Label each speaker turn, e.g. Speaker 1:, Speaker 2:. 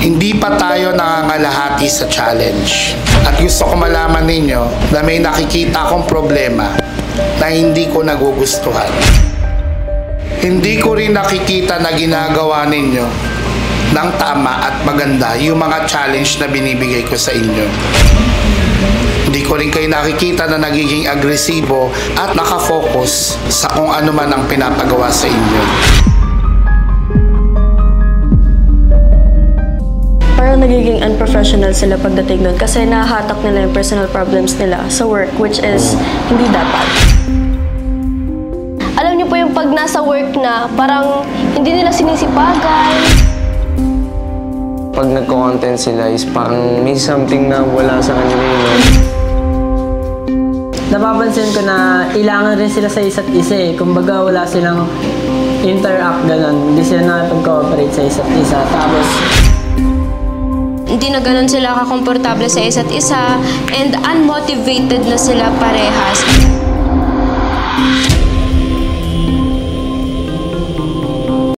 Speaker 1: Hindi pa tayo nangangalahati sa challenge. At gusto ko malaman ninyo na may nakikita akong problema na hindi ko nagugustuhan. Hindi ko rin nakikita na ginagawa ninyo ng tama at maganda yung mga challenge na binibigay ko sa inyo. Hindi ko rin kayo nakikita na nagiging agresibo at nakafocus sa kung ano man ang pinapagawa sa inyo.
Speaker 2: Parang nagiging unprofessional sila pagdating doon kasi nahahatak nila yung personal problems nila sa work, which is hindi dapat.
Speaker 3: Alam niyo po yung pag nasa work na, parang hindi nila sinisipagan.
Speaker 4: Pag nagko-content sila is parang may something na wala sa kanila yun.
Speaker 5: Napapansin ko na ilangan rin sila sa isa't isa eh. Kumbaga wala silang interact ganun. Hindi sila nakipag-cooperate sa isa't isa. Tapos
Speaker 6: hindi na ganun sila kakomportable sa isa't isa and unmotivated na sila parehas.